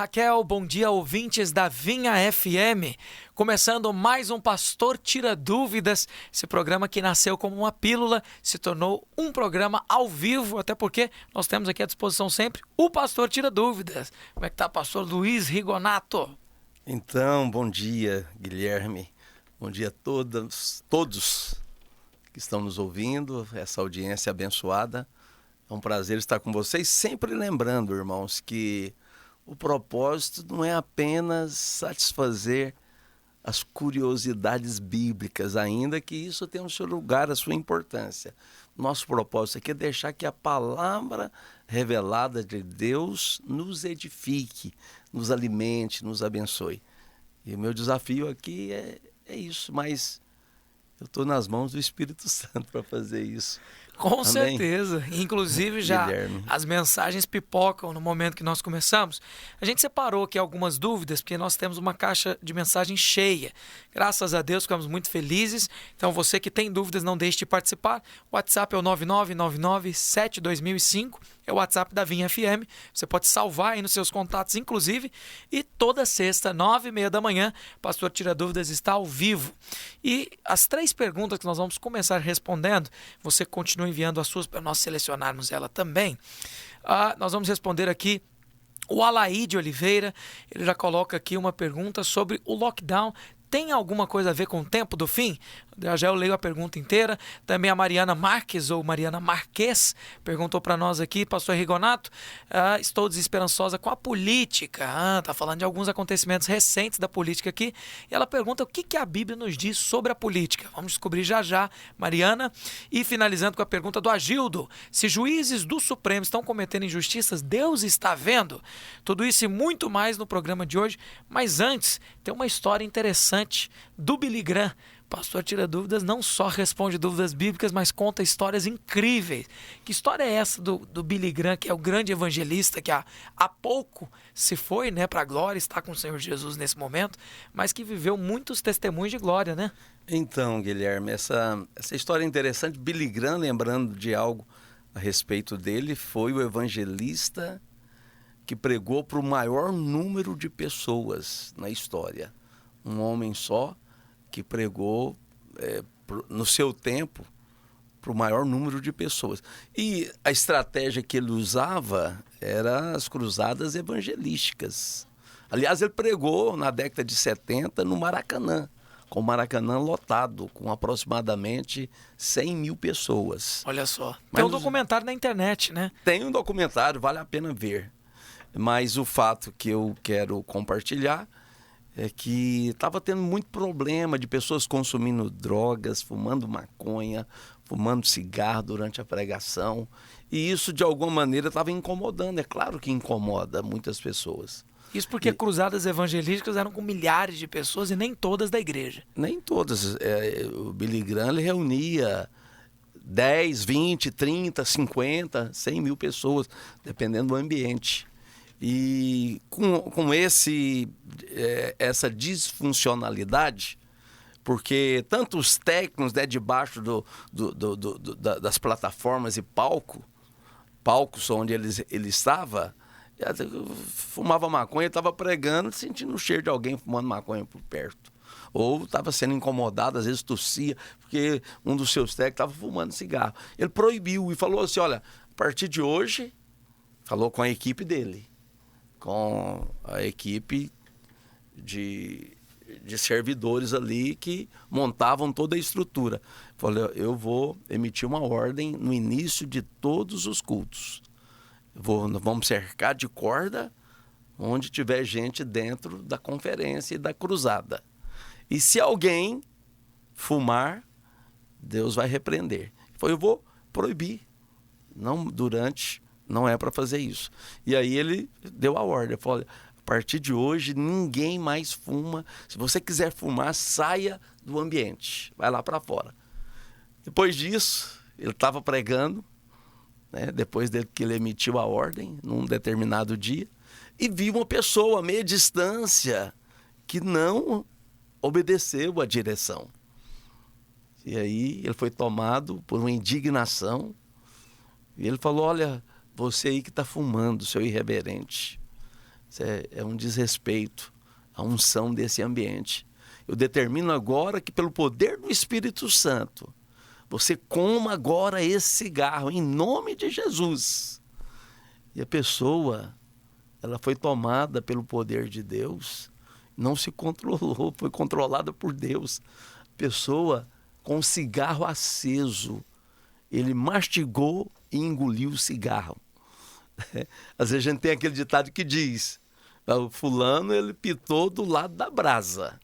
Raquel, bom dia ouvintes da Vinha FM. Começando mais um Pastor Tira Dúvidas, esse programa que nasceu como uma pílula, se tornou um programa ao vivo, até porque nós temos aqui à disposição sempre o Pastor Tira Dúvidas. Como é que tá, pastor Luiz Rigonato? Então, bom dia, Guilherme. Bom dia a todos que estão nos ouvindo, essa audiência abençoada. É um prazer estar com vocês, sempre lembrando, irmãos, que o propósito não é apenas satisfazer as curiosidades bíblicas, ainda que isso tenha o seu lugar, a sua importância. Nosso propósito aqui é deixar que a palavra revelada de Deus nos edifique, nos alimente, nos abençoe. E o meu desafio aqui é isso, mas eu estou nas mãos do Espírito Santo para fazer isso. Com Amém? certeza. Inclusive já Guilherme. as mensagens pipocam no momento que nós começamos. A gente separou aqui algumas dúvidas, porque nós temos uma caixa de mensagem cheia. Graças a Deus, ficamos muito felizes. Então você que tem dúvidas, não deixe de participar. O WhatsApp é o 9999-72005. É o WhatsApp da Vinha FM. Você pode salvar aí nos seus contatos, inclusive. E toda sexta, 9h30 da manhã, Pastor Tira Dúvidas está ao vivo. E as 3 perguntas que nós vamos começar respondendo, você continua enviando as suas para nós selecionarmos ela também. Nós vamos responder aqui o Alaide Oliveira. Ele já coloca aqui uma pergunta sobre o lockdown. Tem alguma coisa a ver com o tempo do fim? Já eu leio a pergunta inteira. Também a Mariana Marques, ou Mariana Marques, perguntou para nós aqui, pastor Rigonato, estou desesperançosa com a política. Está falando de alguns acontecimentos recentes da política aqui. E ela pergunta o que a Bíblia nos diz sobre a política. Vamos descobrir já, Mariana. E finalizando com a pergunta do Agildo. Se juízes do Supremo estão cometendo injustiças, Deus está vendo? Tudo isso e muito mais no programa de hoje. Mas antes, tem uma história interessante do Billy Graham. Pastor Tira Dúvidas não só responde dúvidas bíblicas, mas conta histórias incríveis. Que história é essa do Billy Graham, que é o grande evangelista, que há pouco se foi, né, para a glória, está com o Senhor Jesus nesse momento, mas que viveu muitos testemunhos de glória, né? Então, Guilherme, essa história é interessante. Billy Graham, lembrando de algo a respeito dele, foi o evangelista que pregou para o maior número de pessoas na história. Um homem só que pregou no seu tempo para o maior número de pessoas. E a estratégia que ele usava era as cruzadas evangelísticas. Aliás, ele pregou na década de 70 no Maracanã, com o Maracanã lotado, com aproximadamente 100 mil pessoas. Olha só. Tem um documentário na internet, né? Tem um documentário, vale a pena ver. Mas o fato que eu quero compartilhar é que estava tendo muito problema de pessoas consumindo drogas, fumando maconha, fumando cigarro durante a pregação. E isso, de alguma maneira, estava incomodando. É claro que incomoda muitas pessoas. Isso porque cruzadas evangelísticas eram com milhares de pessoas e nem todas da igreja. Nem todas. O Billy Graham ele reunia 10, 20, 30, 50, 100 mil pessoas, dependendo do ambiente. E com essa disfuncionalidade, porque tanto os técnicos, né, debaixo das plataformas e palcos onde ele estava, fumava maconha, estava pregando, sentindo o cheiro de alguém fumando maconha por perto. Ou estava sendo incomodado, às vezes tossia, porque um dos seus técnicos estava fumando cigarro. Ele proibiu e falou assim, olha, a partir de hoje, falou com a equipe dele, com a equipe de servidores ali que montavam toda a estrutura. Falei, eu vou emitir uma ordem no início de todos os cultos. Vamos cercar de corda onde tiver gente dentro da conferência e da cruzada. E se alguém fumar, Deus vai repreender. Eu vou proibir. Não é para fazer isso. E aí ele deu a ordem. Falou, a partir de hoje, ninguém mais fuma. Se você quiser fumar, saia do ambiente. Vai lá para fora. Depois disso, ele estava pregando, né, depois que ele emitiu a ordem, num determinado dia, e viu uma pessoa a meia distância que não obedeceu à direção. E aí ele foi tomado por uma indignação. E ele falou, olha, você aí que está fumando, seu irreverente, Isso é um desrespeito à unção desse ambiente. Eu determino agora que, pelo poder do Espírito Santo, você coma agora esse cigarro, em nome de Jesus. E a pessoa, ela foi tomada pelo poder de Deus, não se controlou, foi controlada por Deus. A pessoa com o cigarro aceso, ele mastigou e engoliu o cigarro. Às vezes a gente tem aquele ditado que diz, o fulano, ele pitou do lado da brasa.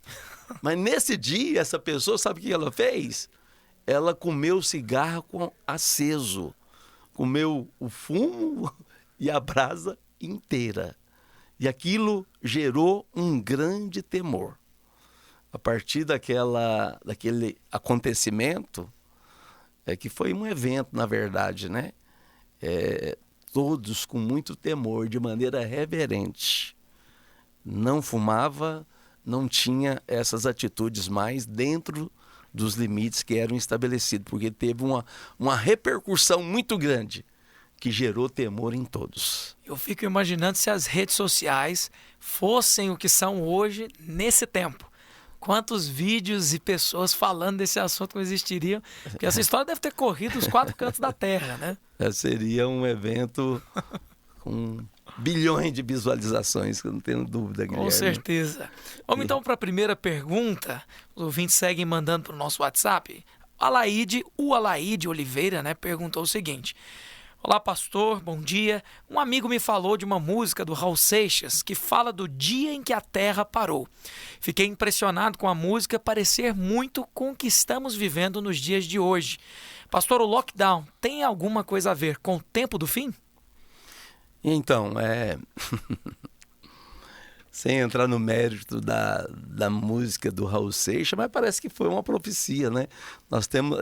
Mas nesse dia, essa pessoa, sabe o que ela fez? Ela comeu o cigarro aceso, comeu o fumo e a brasa inteira. E aquilo gerou um grande temor. A partir daquele acontecimento, que foi um evento, na verdade, né? Todos com muito temor, de maneira reverente. Não fumava, não tinha essas atitudes mais dentro dos limites que eram estabelecidos, porque teve uma repercussão muito grande que gerou temor em todos. Eu fico imaginando se as redes sociais fossem o que são hoje nesse tempo. Quantos vídeos e pessoas falando desse assunto não existiriam? Porque essa história deve ter corrido os 4 cantos da Terra, né? Seria um evento com bilhões de visualizações, que eu não tenho dúvida, Guilherme. Com certeza. Vamos então para a primeira pergunta. Os ouvintes seguem mandando para o nosso WhatsApp. O Alaide Oliveira, né, perguntou o seguinte: olá, pastor, bom dia. Um amigo me falou de uma música do Raul Seixas que fala do dia em que a Terra parou. Fiquei impressionado com a música parecer muito com o que estamos vivendo nos dias de hoje. Pastor, o lockdown tem alguma coisa a ver com o tempo do fim? Então, sem entrar no mérito da música do Raul Seixas, mas parece que foi uma profecia, né?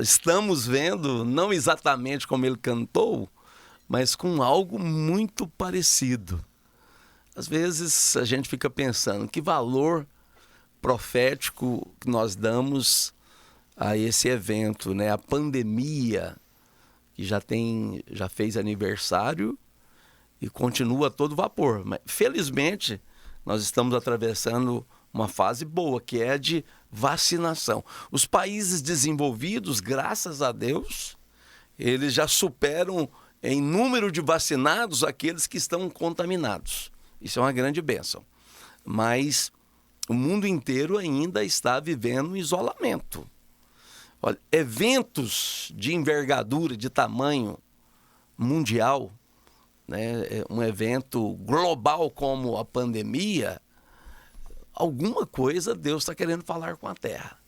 Estamos vendo, não exatamente como ele cantou, mas com algo muito parecido. Às vezes a gente fica pensando que valor profético que nós damos a esse evento, né? A pandemia, que já fez aniversário e continua a todo vapor. Mas, felizmente, nós estamos atravessando uma fase boa, que é de vacinação. Os países desenvolvidos, graças a Deus, eles já superam em número de vacinados aqueles que estão contaminados. Isso é uma grande bênção. Mas o mundo inteiro ainda está vivendo um isolamento. Olha, eventos de envergadura, de tamanho mundial, né, um evento global como a pandemia, alguma coisa Deus está querendo falar com a Terra.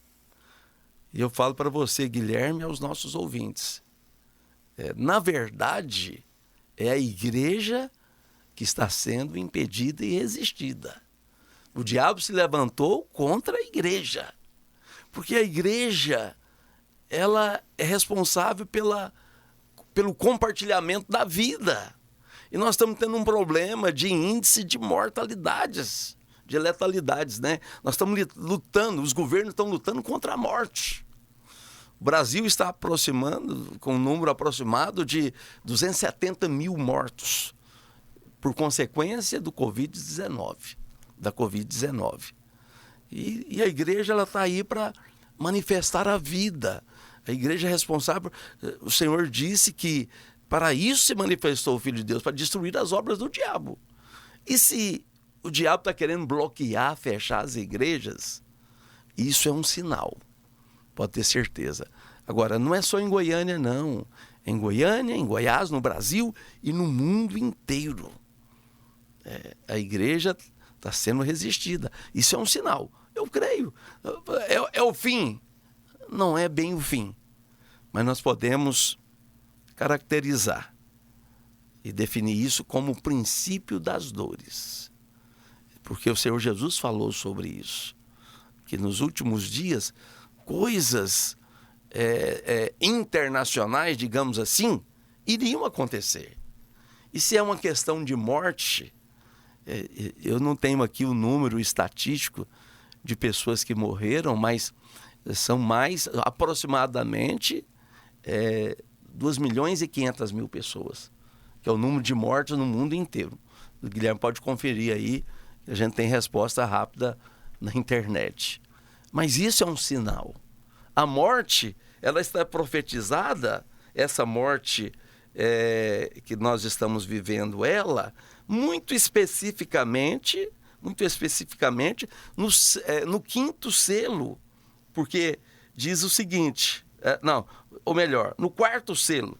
E eu falo para você, Guilherme, e aos nossos ouvintes, na verdade, é a igreja que está sendo impedida e resistida. O diabo se levantou contra a igreja, porque a igreja, ela é responsável pelo compartilhamento da vida. E nós estamos tendo um problema de índice de mortalidades, de letalidades, né? Nós estamos lutando, os governos estão lutando contra a morte. O Brasil está aproximando, com um número aproximado de 270 mil mortos, por consequência do Covid-19, da Covid-19. E a igreja está aí para manifestar a vida. A igreja é responsável. O Senhor disse que para isso se manifestou o Filho de Deus, para destruir as obras do diabo. E se o diabo está querendo bloquear, fechar as igrejas, isso é um sinal, pode ter certeza. Agora, não é só em Goiânia, não. É em Goiânia, em Goiás, no Brasil e no mundo inteiro. A igreja está sendo resistida. Isso é um sinal. Eu creio. É o fim. Não é bem o fim. Mas nós podemos caracterizar e definir isso como o princípio das dores. Porque o Senhor Jesus falou sobre isso. Que nos últimos dias, coisas internacionais, digamos assim, iriam acontecer. E se é uma questão de morte, eu não tenho aqui o número estatístico de pessoas que morreram, mas são mais, aproximadamente, 2.500.000 pessoas, que é o número de mortes no mundo inteiro. O Guilherme pode conferir aí, a gente tem resposta rápida na internet. Mas isso é um sinal. A morte, ela está profetizada, essa morte que nós estamos vivendo, ela, muito especificamente no quinto selo, porque diz o seguinte, no quarto selo,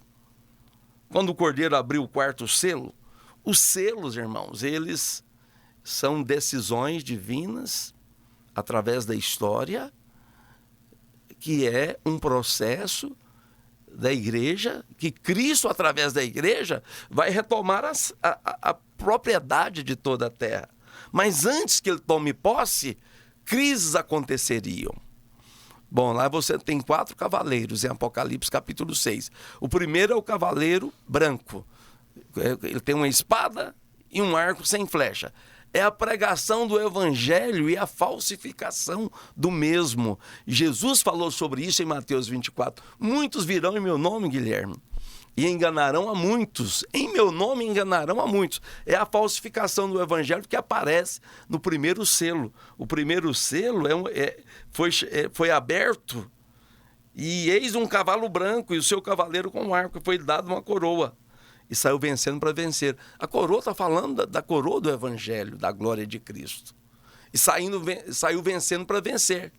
quando o Cordeiro abriu o quarto selo, os selos, irmãos, eles são decisões divinas através da história, que é um processo da igreja, que Cristo, através da igreja, vai retomar a propriedade de toda a terra. Mas antes que ele tome posse, crises aconteceriam. Bom, lá você tem 4 cavaleiros em Apocalipse capítulo 6. O primeiro é o cavaleiro branco. Ele tem uma espada e um arco sem flecha. É a pregação do evangelho e a falsificação do mesmo. Jesus falou sobre isso em Mateus 24. Muitos virão em meu nome, Guilherme, e enganarão a muitos. Em meu nome enganarão a muitos. É a falsificação do evangelho que aparece no primeiro selo. O primeiro selo foi aberto, e eis um cavalo branco e o seu cavaleiro com um arco, foi dado uma coroa. E saiu vencendo para vencer. A coroa está falando da coroa do evangelho, da glória de Cristo. E saiu vencendo para vencer.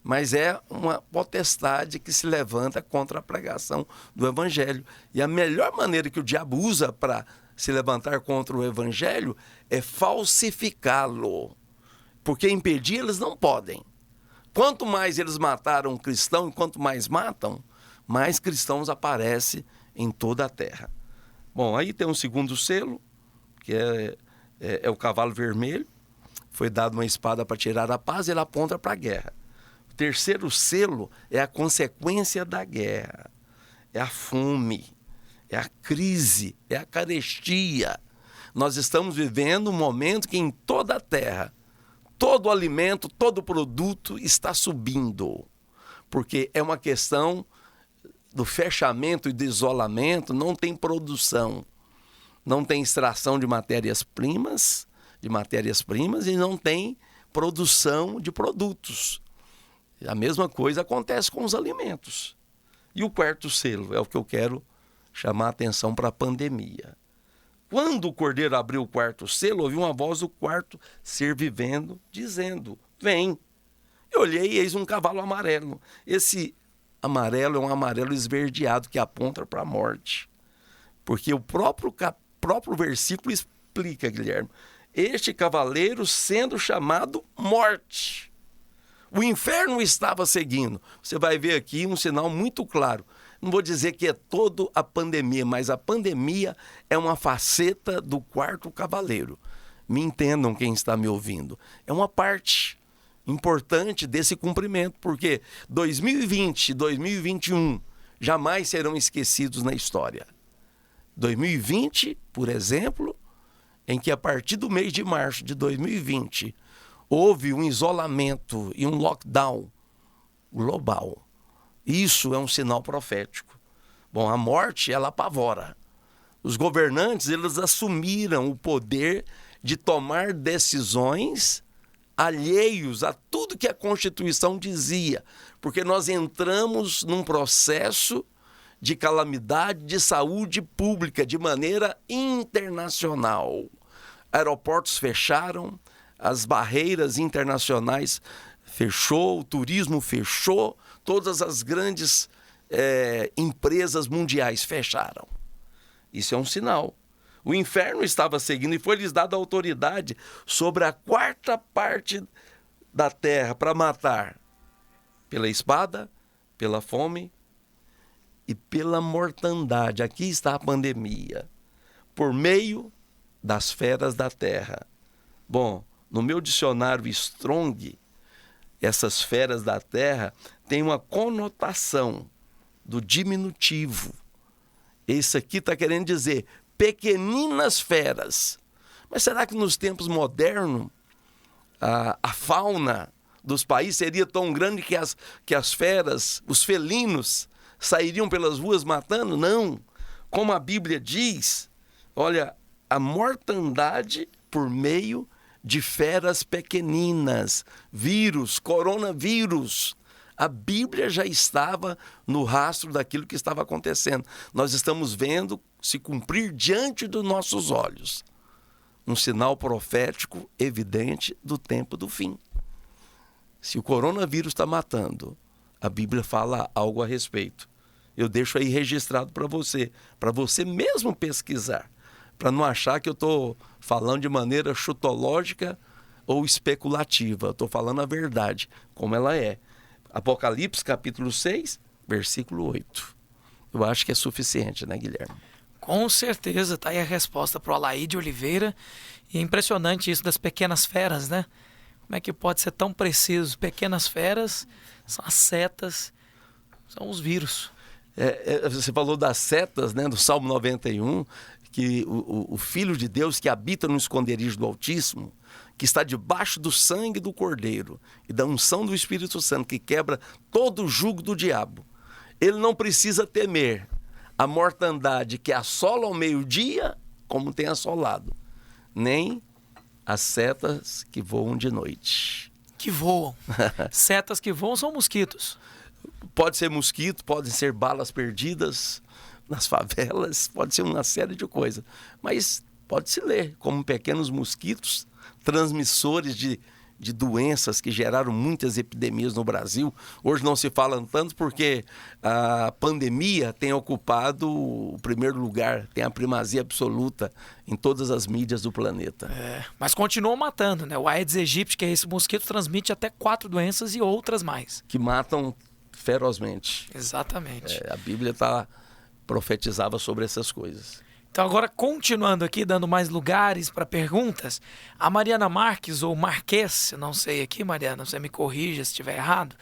Mas é uma potestade que se levanta contra a pregação do evangelho. E a melhor maneira que o diabo usa para se levantar contra o evangelho é falsificá-lo. Porque impedir eles não podem. Quanto mais eles mataram um cristão, e quanto mais matam, mais cristãos aparecem em toda a terra. Bom, aí tem um segundo selo, que é o cavalo vermelho. Foi dado uma espada para tirar a paz, ele aponta para a guerra. O terceiro selo é a consequência da guerra. É a fome, é a crise, é a carestia. Nós estamos vivendo um momento que em toda a terra, todo alimento, todo produto está subindo. Porque é uma questão do fechamento e do isolamento, não tem produção, não tem extração de matérias-primas e não tem produção de produtos. A mesma coisa acontece com os alimentos. E o quarto selo é o que eu quero chamar a atenção para a pandemia. Quando o Cordeiro abriu o quarto selo, ouvi uma voz do quarto ser vivendo, dizendo, vem. Eu olhei e eis um cavalo amarelo. Esse amarelo é um amarelo esverdeado que aponta para a morte. Porque o próprio versículo explica, Guilherme, este cavaleiro sendo chamado morte. O inferno estava seguindo. Você vai ver aqui um sinal muito claro. Não vou dizer que é toda a pandemia, mas a pandemia é uma faceta do quarto cavaleiro. Me entendam quem está me ouvindo. É uma parte importante desse cumprimento, porque 2020 e 2021 jamais serão esquecidos na história. 2020, por exemplo, em que a partir do mês de março de 2020 houve um isolamento e um lockdown global. Isso é um sinal profético. Bom, a morte, ela apavora. Os governantes, eles assumiram o poder de tomar decisões alheios a tudo que a Constituição dizia, porque nós entramos num processo de calamidade de saúde pública de maneira internacional. Aeroportos fecharam, as barreiras internacionais fechou, o turismo fechou, todas as grandes empresas mundiais fecharam. Isso é um sinal. O inferno estava seguindo e foi-lhes dada autoridade sobre a quarta parte da terra para matar pela espada, pela fome e pela mortandade. Aqui está a pandemia, por meio das feras da terra. Bom, no meu dicionário Strong, essas feras da terra têm uma conotação do diminutivo. Esse aqui está querendo dizer pequeninas feras. Mas será que nos tempos modernos a fauna dos países seria tão grande que as feras, os felinos, sairiam pelas ruas matando? Não. Como a Bíblia diz, olha, a mortandade por meio de feras pequeninas, vírus, coronavírus. A Bíblia já estava no rastro daquilo que estava acontecendo. Nós estamos vendo se cumprir diante dos nossos olhos um sinal profético evidente do tempo do fim. Se o coronavírus está matando, a Bíblia fala algo a respeito. Eu deixo aí registrado para você mesmo pesquisar, para não achar que eu estou falando de maneira chutológica ou especulativa. Estou falando a verdade, como ela é. Apocalipse, capítulo 6, versículo 8. Eu acho que é suficiente, né, Guilherme? Com certeza, tá aí a resposta para o Alaide Oliveira. E é impressionante isso das pequenas feras, né? Como é que pode ser tão preciso? Pequenas feras são as setas, são os vírus. Você falou das setas, né, do Salmo 91, que o Filho de Deus que habita no esconderijo do Altíssimo, que está debaixo do sangue do Cordeiro e da unção do Espírito Santo, que quebra todo o jugo do diabo. Ele não precisa temer a mortandade que assola ao meio-dia, como tem assolado, nem as setas que voam de noite. Que voam. Setas que voam são mosquitos. Pode ser mosquito, podem ser balas perdidas nas favelas, pode ser uma série de coisas. Mas pode-se ler como pequenos mosquitos, transmissores de doenças que geraram muitas epidemias no Brasil. Hoje não se fala tanto porque a pandemia tem ocupado o primeiro lugar, tem a primazia absoluta em todas as mídias do planeta. Mas continuam matando, né? O Aedes aegypti, que é esse mosquito, transmite até 4 doenças e outras mais. Que matam ferozmente. Exatamente. A Bíblia profetizava sobre essas coisas. Então agora, continuando aqui, dando mais lugares para perguntas, a Mariana Marques, ou Marques, eu não sei aqui, Mariana, você me corrija se estiver errado,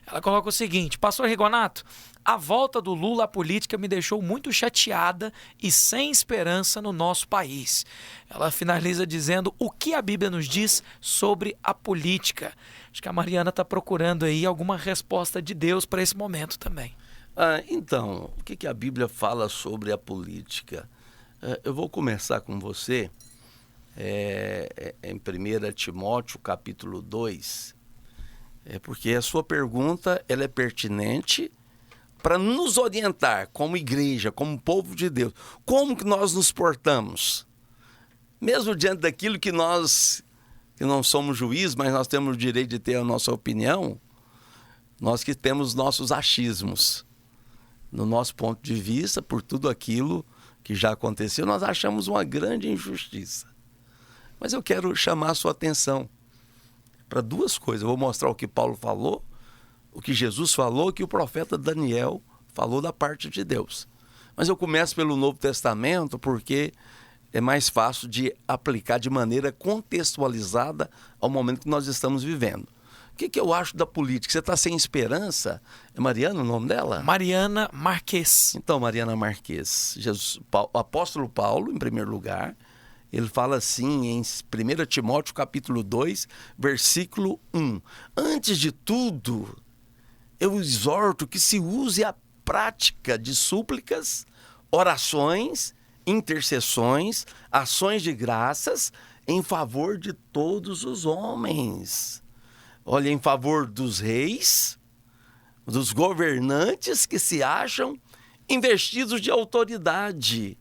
ela coloca o seguinte: Pastor Rigonato, a volta do Lula à política me deixou muito chateada e sem esperança no nosso país. Ela finaliza dizendo o que a Bíblia nos diz sobre a política. Acho que a Mariana está procurando aí alguma resposta de Deus para esse momento também. Então, o que a Bíblia fala sobre a política? Eu vou começar com você em 1 Timóteo, capítulo 2, porque a sua pergunta ela é pertinente para nos orientar como igreja, como povo de Deus. Como que nós nos portamos? Mesmo diante daquilo que nós, que não somos juízes, mas nós temos o direito de ter a nossa opinião, nós que temos nossos achismos. No nosso ponto de vista, por tudo aquilo que já aconteceu, nós achamos uma grande injustiça. Mas eu quero chamar a sua atenção para duas coisas. Eu vou mostrar o que Paulo falou, o que Jesus falou, o que o profeta Daniel falou da parte de Deus. Mas eu começo pelo Novo Testamento porque é mais fácil de aplicar de maneira contextualizada ao momento que nós estamos vivendo. O que eu acho da política? Você está sem esperança? É Mariana o nome dela? Mariana Marques. Então, Mariana Marques, o apóstolo Paulo, em primeiro lugar, ele fala assim em 1 Timóteo capítulo 2, versículo 1. Antes de tudo, eu exorto que se use a prática de súplicas, orações, intercessões, ações de graças em favor de todos os homens. Olha, em favor dos reis, dos governantes que se acham investidos de autoridade,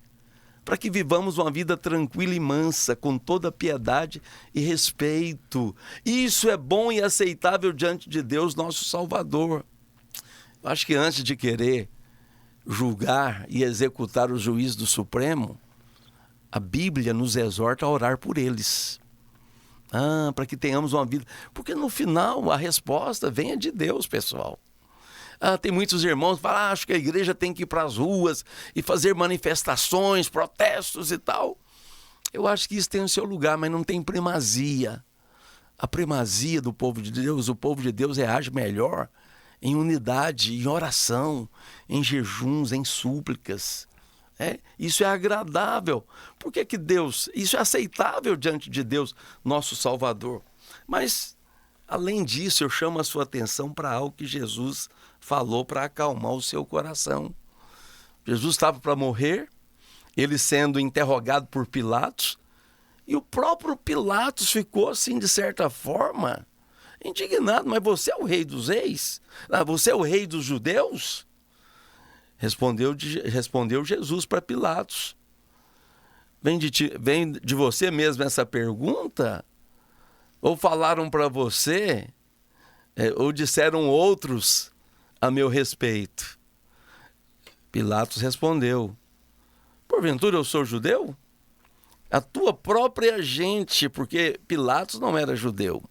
para que vivamos uma vida tranquila e mansa, com toda piedade e respeito. Isso é bom e aceitável diante de Deus, nosso Salvador. Eu acho que antes de querer julgar e executar os juízes do Supremo, a Bíblia nos exorta a orar por eles. Para que tenhamos uma vida... Porque no final a resposta vem de Deus, pessoal. Tem muitos irmãos que falam, acho que a igreja tem que ir para as ruas e fazer manifestações, protestos e tal. Eu acho que isso tem o seu lugar, mas não tem primazia. A primazia do povo de Deus, o povo de Deus reage melhor em unidade, em oração, em jejuns, em súplicas. Isso é agradável. Por que Deus... Isso é aceitável diante de Deus, nosso Salvador. Mas, além disso, eu chamo a sua atenção para algo que Jesus falou para acalmar o seu coração. Jesus estava para morrer ele sendo interrogado por Pilatos, e o próprio Pilatos ficou assim, de certa forma, indignado. Mas você é o rei dos reis? Você é o rei dos judeus? Respondeu Jesus para Pilatos: vem de você mesmo essa pergunta? Ou falaram para você, ou disseram outros a meu respeito? Pilatos respondeu: porventura eu sou judeu? A tua própria gente, porque Pilatos não era judeu,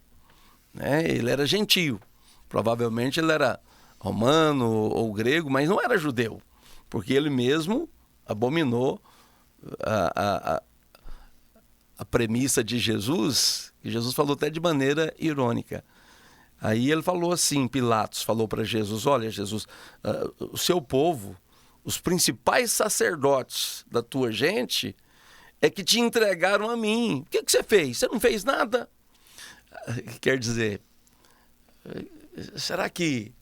né? Ele era gentio. Provavelmente ele era romano ou grego, mas não era judeu, porque ele mesmo abominou a premissa de Jesus, que Jesus falou até de maneira irônica. Aí ele falou assim, Pilatos falou para Jesus: olha, Jesus, o seu povo, os principais sacerdotes da tua gente, é que te entregaram a mim. O que você fez? Você não fez nada? Quer dizer, será que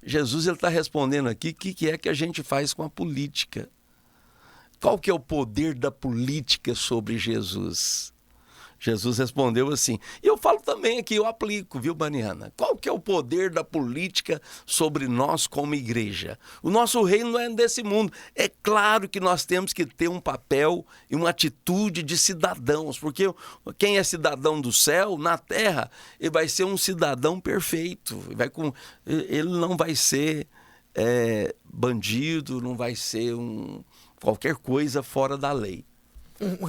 Jesus está respondendo aqui o que é que a gente faz com a política? Qual que é o poder da política sobre Jesus? Jesus respondeu assim, e eu falo também aqui, eu aplico, viu, Mariana? Qual que é o poder da política sobre nós como igreja? O nosso reino não é desse mundo. É claro que nós temos que ter um papel e uma atitude de cidadãos, porque quem é cidadão do céu, na terra, ele vai ser um cidadão perfeito. Ele não vai ser bandido, não vai ser qualquer coisa fora da lei.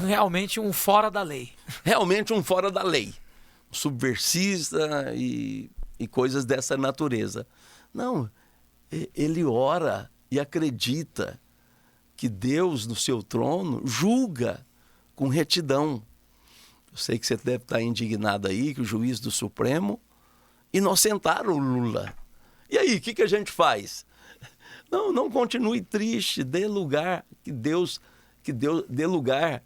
Realmente um fora da lei. Realmente um fora da lei. Subversista e coisas dessa natureza. Não, ele ora e acredita que Deus, no seu trono, julga com retidão. Eu sei que você deve estar indignado aí, que o juiz do Supremo inocentaram o Lula. E aí, o que a gente faz? Não continue triste, dê lugar, que Deus dê lugar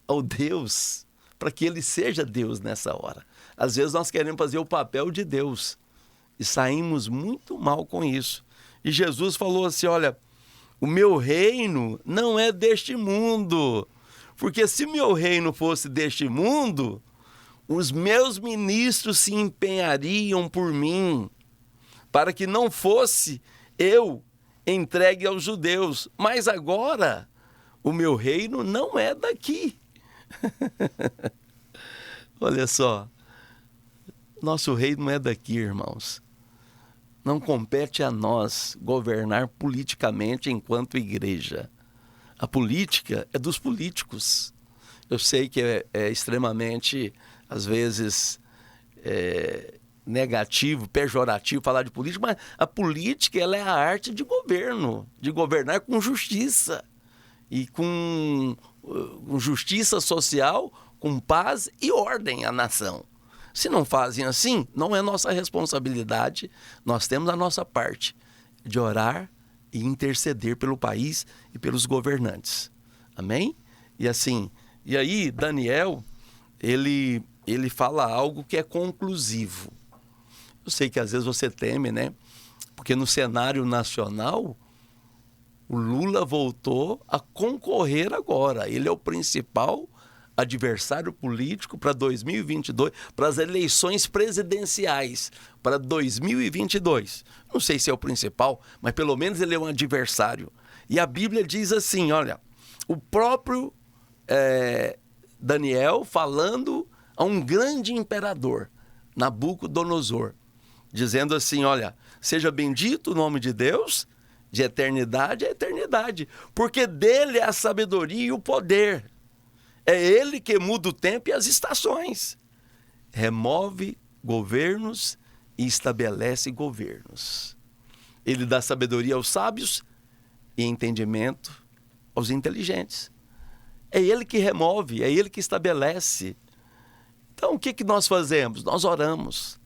ao Deus, para que ele seja Deus nessa hora. Às vezes nós queremos fazer o papel de Deus e saímos muito mal com isso. E Jesus falou assim, olha, o meu reino não é deste mundo, porque se meu reino fosse deste mundo, os meus ministros se empenhariam por mim, para que não fosse eu entregue aos judeus. Mas agora o meu reino não é daqui. Olha só, nosso reino não é daqui, irmãos. Não compete a nós governar politicamente enquanto igreja. A política é dos políticos. Eu sei que é extremamente, às vezes, negativo, pejorativo falar de política, mas a política ela é a arte de governo, de governar com justiça. E com justiça social, com paz e ordem à nação. Se não fazem assim, não é nossa responsabilidade, nós temos a nossa parte de orar e interceder pelo país e pelos governantes. Amém? E aí Daniel, ele fala algo que é conclusivo. Eu sei que às vezes você teme, né? Porque no cenário nacional, o Lula voltou a concorrer agora. Ele é o principal adversário político para 2022, para as eleições presidenciais para 2022. Não sei se é o principal, mas pelo menos ele é um adversário. E a Bíblia diz assim, olha, o próprio Daniel falando a um grande imperador, Nabucodonosor, dizendo assim, olha, seja bendito o nome de Deus, de eternidade a eternidade, porque dele é a sabedoria e o poder. É ele que muda o tempo e as estações. Remove governos e estabelece governos. Ele dá sabedoria aos sábios e entendimento aos inteligentes. É ele que remove, é ele que estabelece. Então, o que nós fazemos? Nós oramos.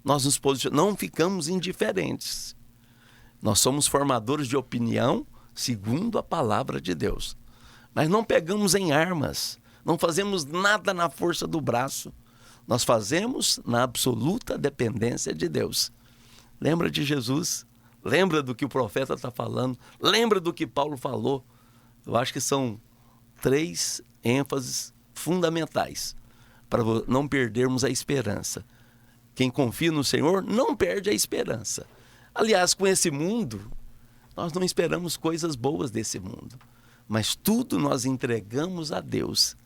Nós nos posicionamos, não ficamos indiferentes. Nós somos formadores de opinião segundo a palavra de Deus. Mas não pegamos em armas, não fazemos nada na força do braço. Nós fazemos na absoluta dependência de Deus. Lembra de Jesus? Lembra do que o profeta está falando? Lembra do que Paulo falou? Eu acho que são 3 ênfases fundamentais para não perdermos a esperança. Quem confia no Senhor não perde a esperança. Aliás, com esse mundo, nós não esperamos coisas boas desse mundo, mas tudo nós entregamos a Deus,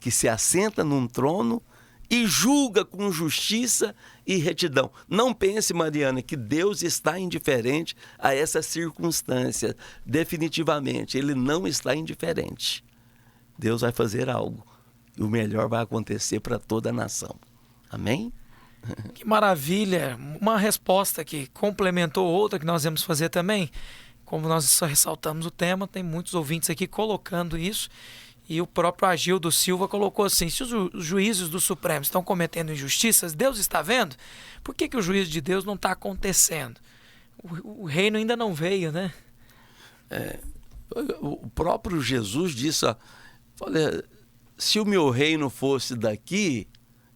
que se assenta num trono e julga com justiça e retidão. Não pense, Mariana, que Deus está indiferente a essa circunstância. Definitivamente, Ele não está indiferente. Deus vai fazer algo e o melhor vai acontecer para toda a nação. Amém? Que maravilha! Uma resposta que complementou outra que nós vamos fazer também. Como nós só ressaltamos o tema, tem muitos ouvintes aqui colocando isso. E o próprio Agildo Silva colocou assim: se os juízes do Supremo estão cometendo injustiças, Deus está vendo? Por que o juízo de Deus não está acontecendo? O reino ainda não veio, né? O próprio Jesus disse, olha, se o meu reino fosse daqui,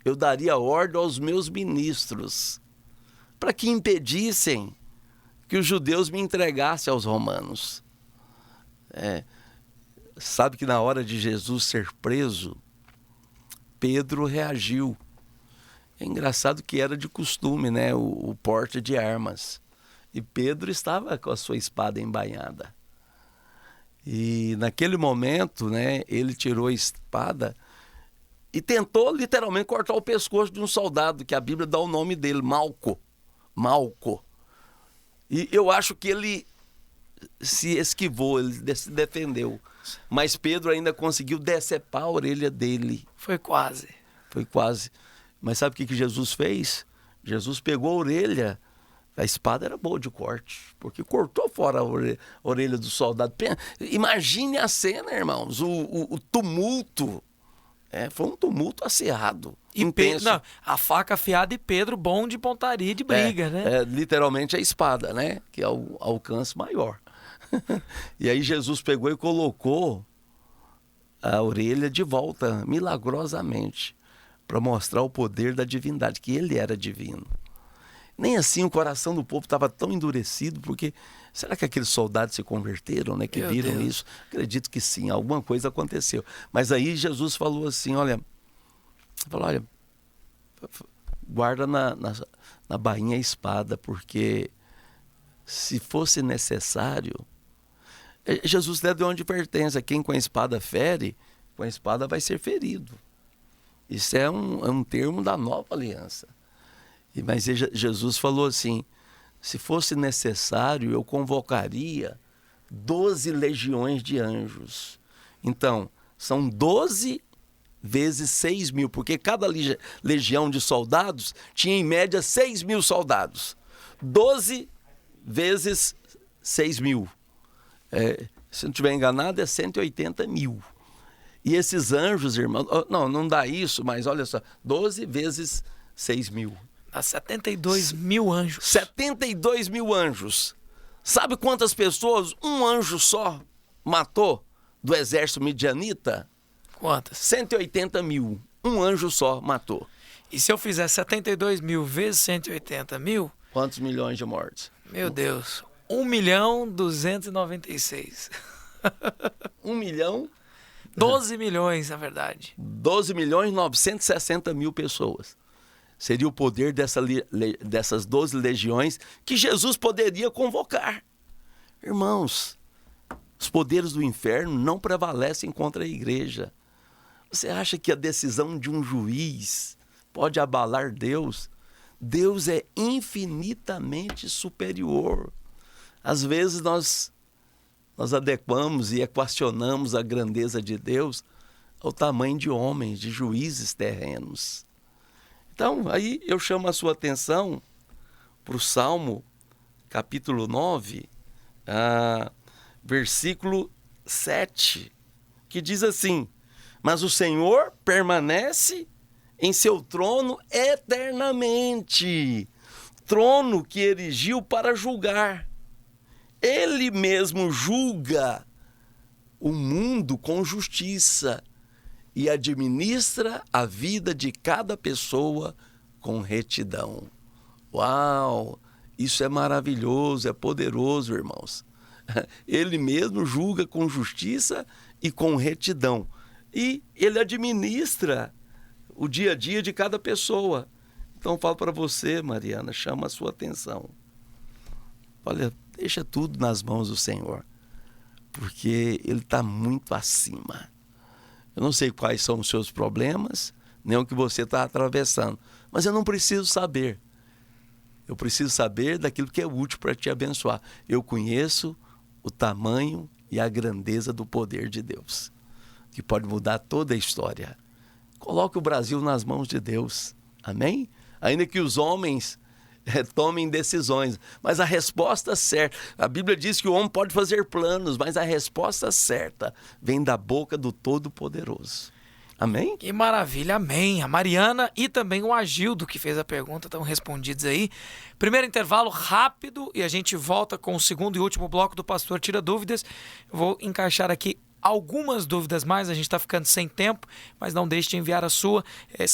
eu daria ordem aos meus ministros para que impedissem que os judeus me entregassem aos romanos. Sabe que na hora de Jesus ser preso, Pedro reagiu. É engraçado que era de costume, né, o porte de armas. E Pedro estava com a sua espada embainhada. E naquele momento, né, ele tirou a espada e tentou literalmente cortar o pescoço de um soldado, que a Bíblia dá o nome dele, Malco. E eu acho que ele se esquivou, ele se defendeu. Mas Pedro ainda conseguiu decepar a orelha dele. Foi quase. Mas sabe o que Jesus fez? Jesus pegou a orelha. A espada era boa de corte, porque cortou fora a orelha do soldado. Imagine a cena, irmãos, o tumulto. Foi um tumulto acirrado, intenso. A faca afiada e Pedro bom de pontaria, de briga, né? Literalmente a espada, né? Que é o alcance maior. E aí Jesus pegou e colocou a orelha de volta, milagrosamente, para mostrar o poder da divindade, que ele era divino. Nem assim o coração do povo estava tão endurecido, porque será que aqueles soldados se converteram, né, que Meu viram Deus. isso? Acredito que sim, alguma coisa aconteceu. Mas aí Jesus falou assim, olha, guarda na bainha a espada, porque se fosse necessário... Jesus deu uma advertência: quem com a espada fere, com a espada vai ser ferido. Isso é um termo da nova aliança. Mas Jesus falou assim: se fosse necessário, eu convocaria 12 legiões de anjos. Então, são 12 vezes 6 mil, porque cada legião de soldados tinha em média 6 mil soldados. 12 vezes 6 mil. Se não estiver enganado, é 180 mil. E esses anjos, irmãos, não dá isso, mas olha só, 12 vezes 6 mil. Dá 72 mil anjos. 72 mil anjos. Sabe quantas pessoas um anjo só matou do exército midianita? Quantas? 180 mil. Um anjo só matou. E se eu fizer 72 mil vezes 180 mil... Quantos milhões de mortes? Meu Deus... 1.296. 1 milhão... 12 milhões, na verdade. 12 milhões 960 mil pessoas. Seria o poder dessas 12 legiões que Jesus poderia convocar. Irmãos, os poderes do inferno não prevalecem contra a igreja. Você acha que a decisão de um juiz pode abalar Deus? Deus é infinitamente superior. Às vezes nós adequamos e equacionamos a grandeza de Deus ao tamanho de homens, de juízes terrenos. Então, aí eu chamo a sua atenção para o Salmo, capítulo 9, versículo 7, que diz assim: mas o Senhor permanece em seu trono eternamente, trono que erigiu para julgar. Ele mesmo julga o mundo com justiça e administra a vida de cada pessoa com retidão. Uau! Isso é maravilhoso, é poderoso, irmãos. Ele mesmo julga com justiça e com retidão. E ele administra o dia a dia de cada pessoa. Então, eu falo para você, Mariana, chama a sua atenção. Olha, deixa tudo nas mãos do Senhor, porque Ele está muito acima. Eu não sei quais são os seus problemas, nem o que você está atravessando, mas eu não preciso saber. Eu preciso saber daquilo que é útil para te abençoar. Eu conheço o tamanho e a grandeza do poder de Deus, que pode mudar toda a história. Coloque o Brasil nas mãos de Deus. Amém? Ainda que os homens tomem decisões, mas a resposta certa, a Bíblia diz que o homem pode fazer planos, mas a resposta certa vem da boca do Todo-Poderoso. Amém? Que maravilha, amém. A Mariana e também o Agildo, que fez a pergunta, estão respondidos aí. Primeiro intervalo rápido e a gente volta com o segundo e último bloco do Pastor Tira Dúvidas. Eu vou encaixar aqui algumas dúvidas mais, a gente está ficando sem tempo, mas não deixe de enviar a sua,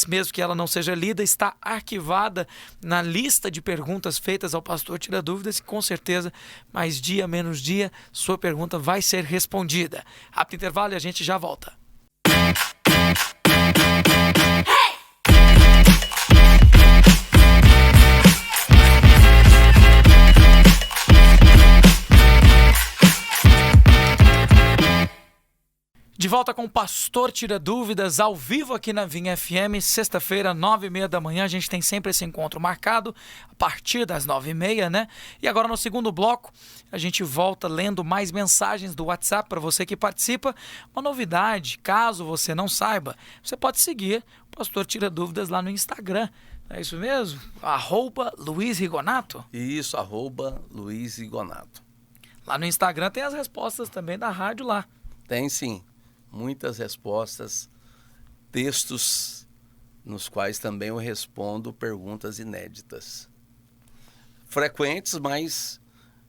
mesmo que ela não seja lida, está arquivada na lista de perguntas feitas ao Pastor Tira Dúvidas e com certeza, mais dia, menos dia, sua pergunta vai ser respondida. Rápido intervalo e a gente já volta. De volta com o Pastor Tira Dúvidas, ao vivo aqui na Vinha FM, sexta-feira, 9h30 da manhã. A gente tem sempre esse encontro marcado, a partir das 9h30, né? E agora no segundo bloco, a gente volta lendo mais mensagens do WhatsApp para você que participa. Uma novidade, caso você não saiba, você pode seguir o Pastor Tira Dúvidas lá no Instagram. É isso mesmo? @Luiz Rigonato? Isso, @Luiz Rigonato. Lá no Instagram tem as respostas também da rádio lá. Tem sim. Muitas respostas, textos nos quais também eu respondo perguntas inéditas. Frequentes, mas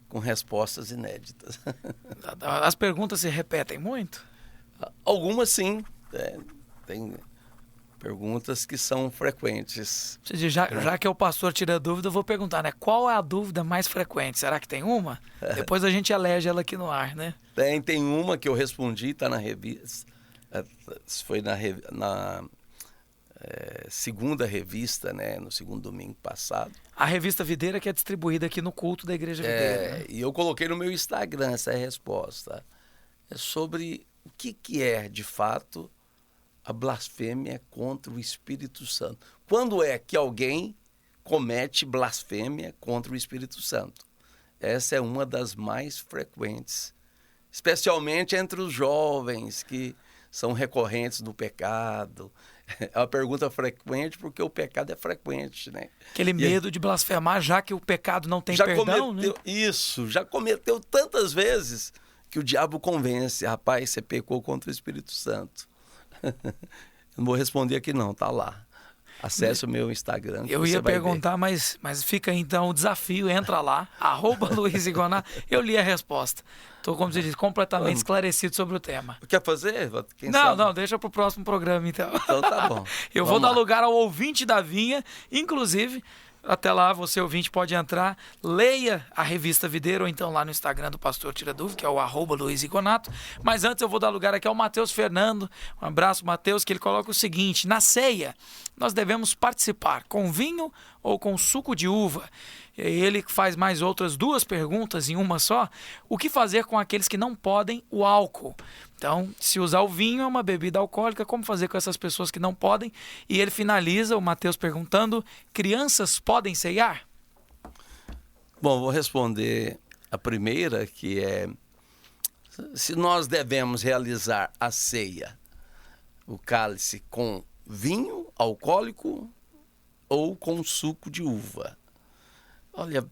com respostas inéditas. As perguntas se repetem muito? Algumas sim, tem perguntas que são frequentes. Já que é o Pastor Tira Dúvida, eu vou perguntar, né? Qual é a dúvida mais frequente? Será que tem uma? Depois a gente elege ela aqui no ar, né? Tem uma que eu respondi, está na revista. Foi na segunda revista, né? No segundo domingo passado. A revista Videira que é distribuída aqui no culto da Igreja Videira. Né? E eu coloquei no meu Instagram essa resposta. É sobre o que é, de fato, a blasfêmia contra o Espírito Santo. Quando é que alguém comete blasfêmia contra o Espírito Santo? Essa é uma das mais frequentes, especialmente entre os jovens que são recorrentes do pecado. É uma pergunta frequente porque o pecado é frequente, né? Aquele medo de blasfemar, já que o pecado não tem perdão, né? Isso, já cometeu tantas vezes que o diabo convence. Rapaz, você pecou contra o Espírito Santo. Não vou responder aqui não, tá lá. Acesse o meu Instagram. Eu ia perguntar, mas fica então o desafio, entra lá, @Luiz Rigonato. Eu li a resposta. Estou, como você disse, completamente esclarecido sobre o tema. Quer fazer? Não, deixa para o próximo programa então. Então tá bom. Eu vou dar lugar ao ouvinte da Vinha, inclusive. Até lá, você ouvinte pode entrar, leia a revista Videira ou então lá no Instagram do Pastor Tira Dúvida, que é o @Luiz Rigonato. Mas antes eu vou dar lugar aqui ao Matheus Fernando. Um abraço, Matheus, que ele coloca o seguinte: na ceia, nós devemos participar com vinho ou com suco de uva? E ele faz mais outras duas perguntas em uma só. O que fazer com aqueles que não podem o álcool? Então, se usar o vinho é uma bebida alcoólica, como fazer com essas pessoas que não podem? E ele finaliza, o Matheus, perguntando: crianças podem ceiar? Bom, vou responder a primeira, que é: se nós devemos realizar a ceia, o cálice, com vinho alcoólico ou com suco de uva? Olha,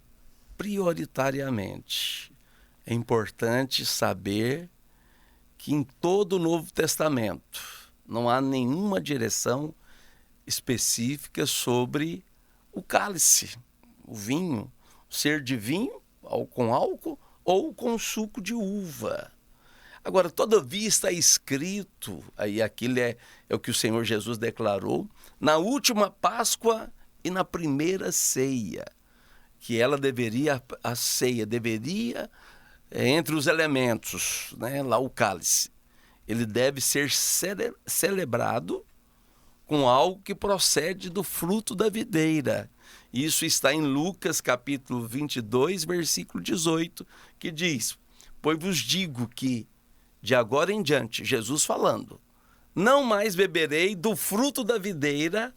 prioritariamente, é importante saber que em todo o Novo Testamento não há nenhuma direção específica sobre o cálice, o vinho, ser de vinho com álcool ou com suco de uva. Agora, todavia está escrito, aí aquilo é o que o Senhor Jesus declarou, na última Páscoa e na primeira ceia, que a ceia deveria, entre os elementos, né, lá o cálice, ele deve ser celebrado com algo que procede do fruto da videira. Isso está em Lucas capítulo 22, versículo 18, que diz: pois vos digo que, de agora em diante, Jesus falando, não mais beberei do fruto da videira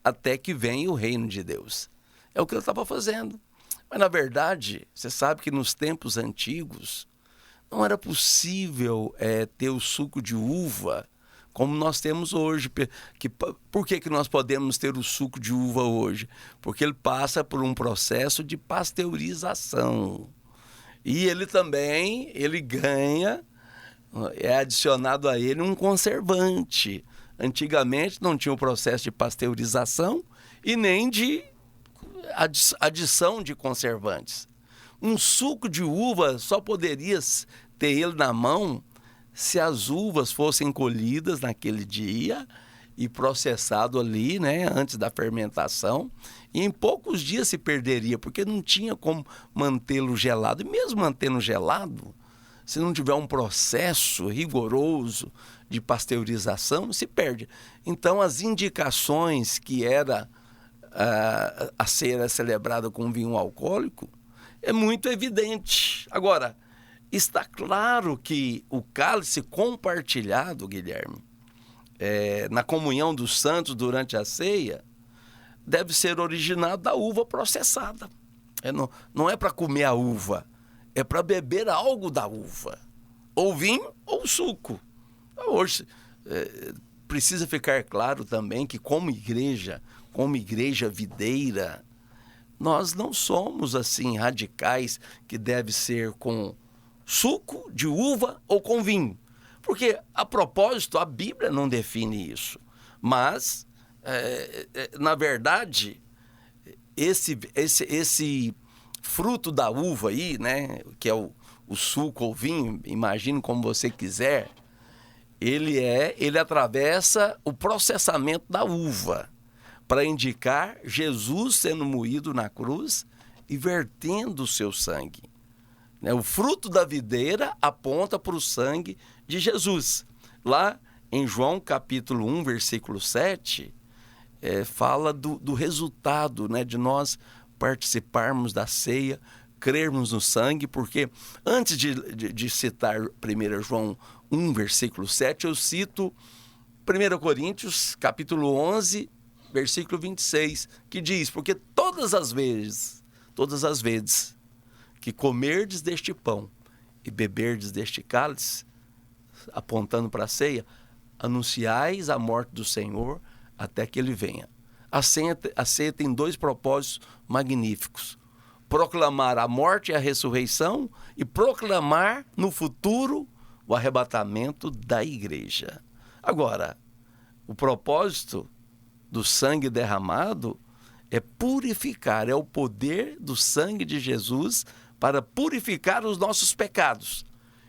até que venha o reino de Deus. É o que ele estava fazendo. Mas, na verdade, você sabe que nos tempos antigos não era possível ter o suco de uva como nós temos hoje. Por que nós podemos ter o suco de uva hoje? Porque ele passa por um processo de pasteurização. E ele também, ganha, é adicionado a ele um conservante. Antigamente não tinha o processo de pasteurização e nem de adição de conservantes. Um suco de uva só poderia ter ele na mão se as uvas fossem colhidas naquele dia e processado ali, né, antes da fermentação, e em poucos dias se perderia, porque não tinha como mantê-lo gelado. E mesmo mantendo gelado, se não tiver um processo rigoroso de pasteurização, se perde. Então, as indicações que era a ceia celebrada com vinho alcoólico é muito evidente. Agora, está claro que o cálice compartilhado, Guilherme, na comunhão dos santos durante a ceia, deve ser originado da uva processada. Não é para comer a uva, é para beber algo da uva, ou vinho ou suco. Hoje, precisa ficar claro também que como igreja videira, nós não somos assim radicais que deve ser com suco de uva ou com vinho. Porque, a propósito, a Bíblia não define isso. Mas, na verdade, esse fruto da uva aí, né, que é o suco ou vinho, imagine como você quiser, ele atravessa o processamento da uva para indicar Jesus sendo moído na cruz e vertendo o seu sangue. O fruto da videira aponta para o sangue de Jesus. Lá em João capítulo 1, versículo 7, fala do resultado, né, de nós participarmos da ceia, crermos no sangue, porque antes de citar 1 João 1, versículo 7, eu cito 1 Coríntios capítulo 11, versículo 26, que diz: porque todas as vezes que comerdes deste pão e beberdes deste cálice, apontando para a ceia, anunciais a morte do Senhor até que ele venha. A ceia tem dois propósitos magníficos: proclamar a morte e a ressurreição e proclamar no futuro o arrebatamento da igreja. Agora, o propósito do sangue derramado é purificar, é o poder do sangue de Jesus para purificar os nossos pecados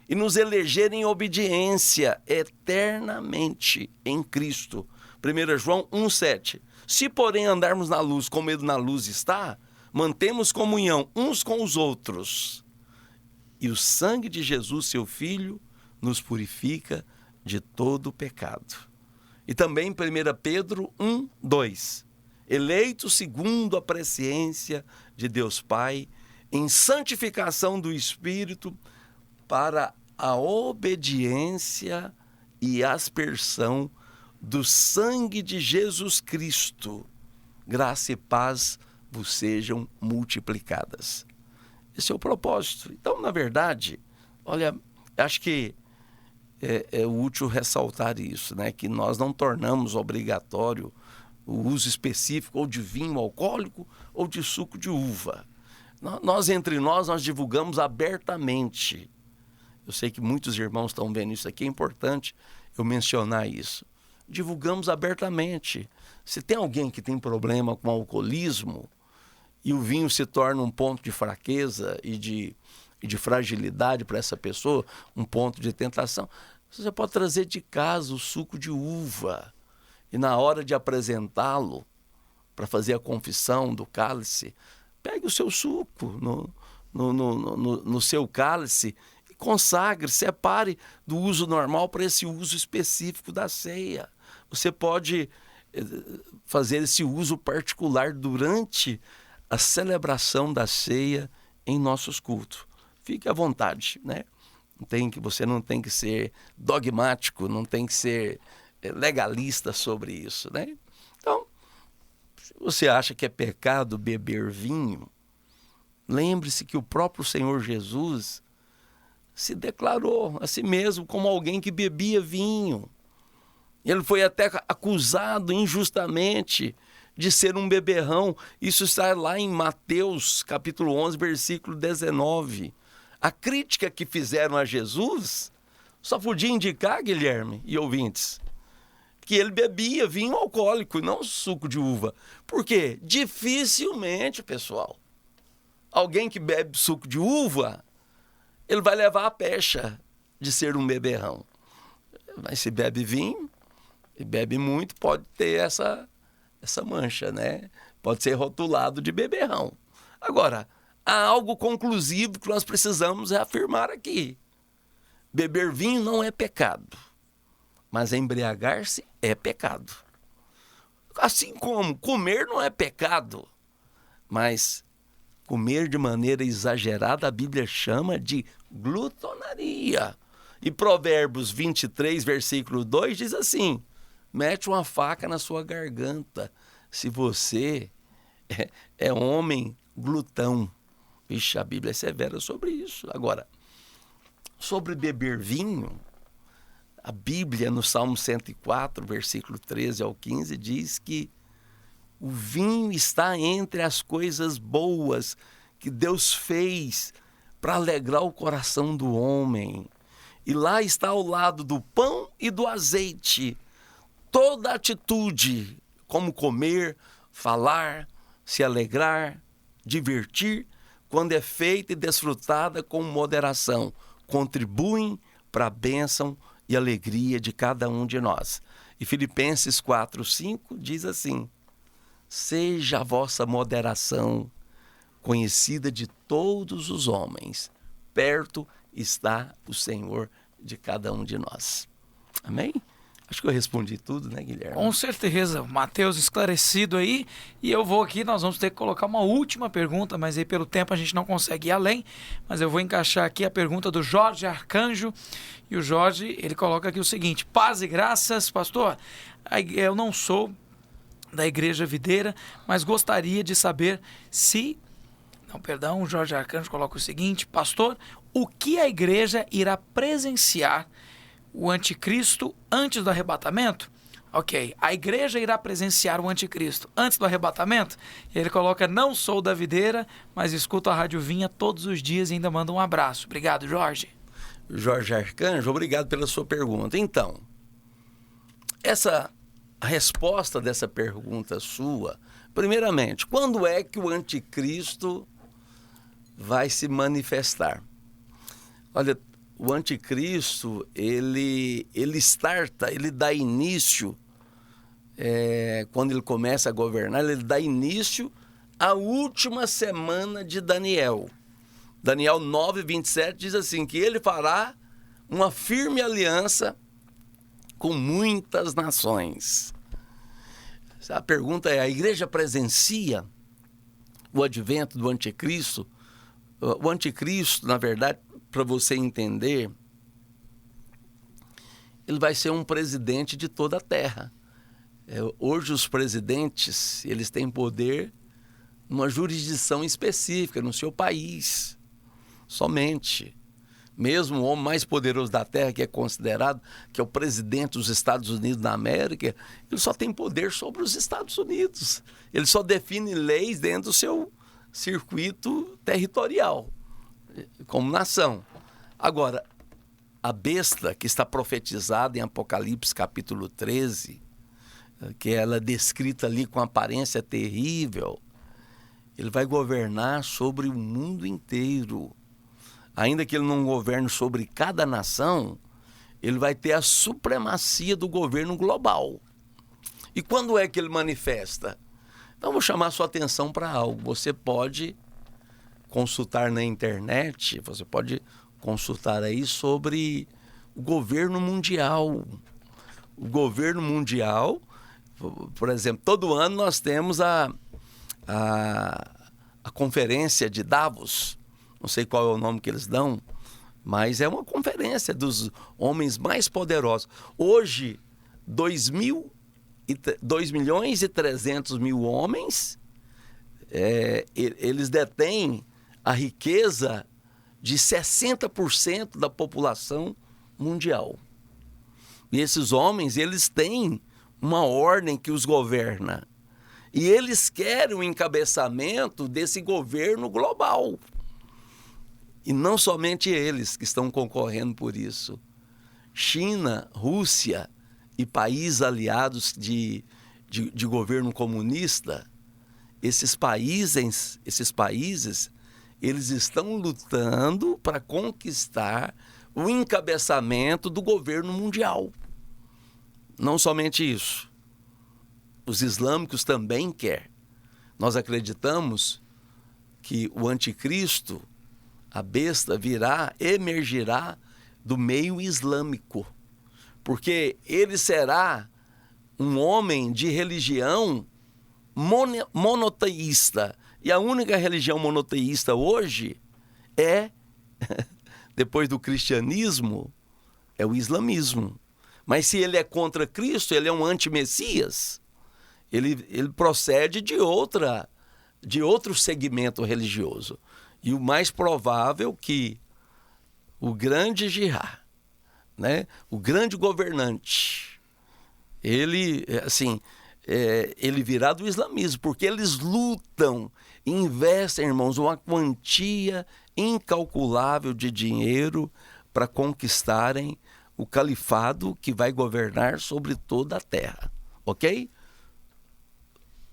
e nos eleger em obediência eternamente em Cristo. 1 João 1,7. Se, porém, andarmos na luz como ele na luz está, mantemos comunhão uns com os outros. E o sangue de Jesus, seu Filho, nos purifica de todo o pecado. E também 1 Pedro 1:2. Eleitos segundo a presciência de Deus Pai, em santificação do Espírito, para a obediência e aspersão do sangue de Jesus Cristo. Graça e paz vos sejam multiplicadas. Esse é o propósito. Então, na verdade, olha, acho que é útil ressaltar isso, né? Que nós não tornamos obrigatório o uso específico ou de vinho alcoólico ou de suco de uva. Entre nós divulgamos abertamente. Eu sei que muitos irmãos estão vendo isso aqui, é importante eu mencionar isso. Divulgamos abertamente. Se tem alguém que tem problema com alcoolismo e o vinho se torna um ponto de fraqueza e de fragilidade para essa pessoa, um ponto de tentação, você pode trazer de casa o suco de uva e na hora de apresentá-lo para fazer a confissão do cálice, pegue o seu suco no seu cálice e consagre, separe do uso normal para esse uso específico da ceia. Você pode fazer esse uso particular durante a celebração da ceia em nossos cultos. Fique à vontade, né? Você não tem que ser dogmático, não tem que ser legalista sobre isso, né? Então, se você acha que é pecado beber vinho, lembre-se que o próprio Senhor Jesus se declarou a si mesmo como alguém que bebia vinho. Ele foi até acusado injustamente de ser um beberrão. Isso está lá em Mateus, capítulo 11, versículo 19. A crítica que fizeram a Jesus só podia indicar, Guilherme e ouvintes, que ele bebia vinho alcoólico e não suco de uva. Por quê? Dificilmente, pessoal, alguém que bebe suco de uva, ele vai levar a pecha de ser um beberrão. Mas se bebe vinho, e bebe muito, pode ter essa mancha, né? Pode ser rotulado de beberrão. Agora, há algo conclusivo que nós precisamos afirmar aqui. Beber vinho não é pecado, mas embriagar-se é pecado. Assim como comer não é pecado, mas comer de maneira exagerada a Bíblia chama de glutonaria. E Provérbios 23, versículo 2 diz assim: mete uma faca na sua garganta se você é homem glutão. Vixe, a Bíblia é severa sobre isso. Agora, sobre beber vinho, a Bíblia no Salmo 104, versículo 13 ao 15, diz que o vinho está entre as coisas boas que Deus fez para alegrar o coração do homem. E lá está ao lado do pão e do azeite toda atitude, como comer, falar, se alegrar, divertir, quando é feita e desfrutada com moderação, contribuem para a bênção e alegria de cada um de nós. E Filipenses 4:5 diz assim: seja a vossa moderação conhecida de todos os homens, perto está o Senhor de cada um de nós. Amém? Acho que eu respondi tudo, né, Guilherme? Com certeza, Mateus esclarecido aí. E eu vou aqui, nós vamos ter que colocar uma última pergunta, mas aí pelo tempo a gente não consegue ir além. Mas eu vou encaixar aqui a pergunta do Jorge Arcanjo. E o Jorge, ele coloca aqui o seguinte: paz e graças, pastor. Eu não sou da Igreja Videira, mas gostaria de saber se... Não, perdão, o Jorge Arcanjo coloca o seguinte: pastor, o que a igreja irá presenciar o anticristo antes do arrebatamento? Ok, a igreja irá presenciar o anticristo antes do arrebatamento? E ele coloca: não sou da videira, mas escuto a Rádio Vinha todos os dias e ainda manda um abraço. Obrigado, Jorge. Jorge Arcanjo, obrigado pela sua pergunta. Então, a resposta dessa pergunta sua, primeiramente, quando é que o anticristo vai se manifestar? Olha, o anticristo, ele dá início, quando ele começa a governar, ele dá início à última semana de Daniel. Daniel 9:27 diz assim, que ele fará uma firme aliança com muitas nações. A pergunta é: a igreja presencia o advento do anticristo? O anticristo, na verdade, para você entender, ele vai ser um presidente de toda a terra. Hoje os presidentes, eles têm poder numa jurisdição específica, no seu país, somente. Mesmo o homem mais poderoso da terra, que é considerado, que é o presidente dos Estados Unidos da América, ele só tem poder sobre os Estados Unidos. Ele só define leis dentro do seu circuito territorial, como nação. Agora, a besta que está profetizada em Apocalipse capítulo 13, que ela é descrita ali com aparência terrível, ele vai governar sobre o mundo inteiro. Ainda que ele não governe sobre cada nação, ele vai ter a supremacia do governo global. E quando é que ele manifesta? Então, vou chamar a sua atenção para algo. Você pode consultar na internet, você pode consultar aí sobre o governo mundial. O governo mundial, por exemplo, todo ano nós temos a conferência de Davos, não sei qual é o nome que eles dão, mas é uma conferência dos homens mais poderosos. Hoje, 2.300.000 homens, eles detêm a riqueza de 60% da população mundial. E esses homens, eles têm uma ordem que os governa. E eles querem o encabeçamento desse governo global. E não somente eles que estão concorrendo por isso. China, Rússia e países aliados de governo comunista, esses países, eles estão lutando para conquistar o encabeçamento do governo mundial. Não somente isso. Os islâmicos também querem. Nós acreditamos que o anticristo, a besta, emergirá do meio islâmico, porque ele será um homem de religião monoteísta. E a única religião monoteísta hoje depois do cristianismo, é o islamismo. Mas se ele é contra Cristo, ele é um anti-messias, ele procede de outro segmento religioso. E o mais provável que o grande jihad, né, o grande governante, ele virá do islamismo, porque eles lutam, investem, irmãos, uma quantia incalculável de dinheiro para conquistarem o califado que vai governar sobre toda a terra, ok?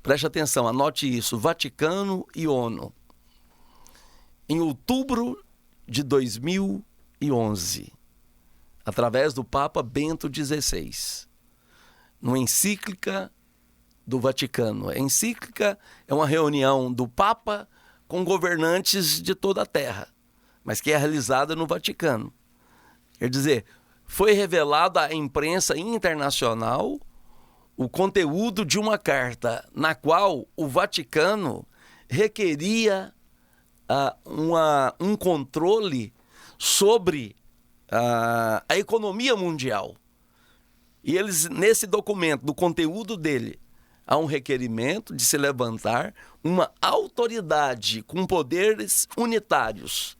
Preste atenção, anote isso, Vaticano e ONU. Em outubro de 2011, através do Papa Bento XVI, numa encíclica do Vaticano. A encíclica é uma reunião do Papa com governantes de toda a terra, mas que é realizada no Vaticano. Quer dizer, foi revelado à imprensa internacional o conteúdo de uma carta na qual o Vaticano requeria um controle sobre a economia mundial. E eles, nesse documento, do conteúdo dele, há um requerimento de se levantar uma autoridade com poderes unitários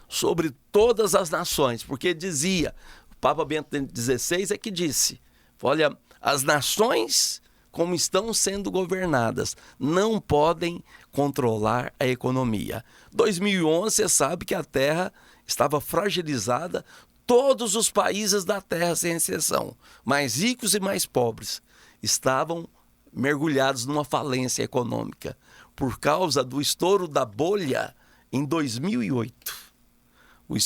sobre todas as nações, porque dizia, o Papa Bento XVI é que disse, olha, as nações como estão sendo governadas não podem controlar a economia. 2011, você sabe que a Terra estava fragilizada, todos os países da Terra, sem exceção, mais ricos e mais pobres, estavam mergulhados numa falência econômica por causa do estouro da bolha em 2008. O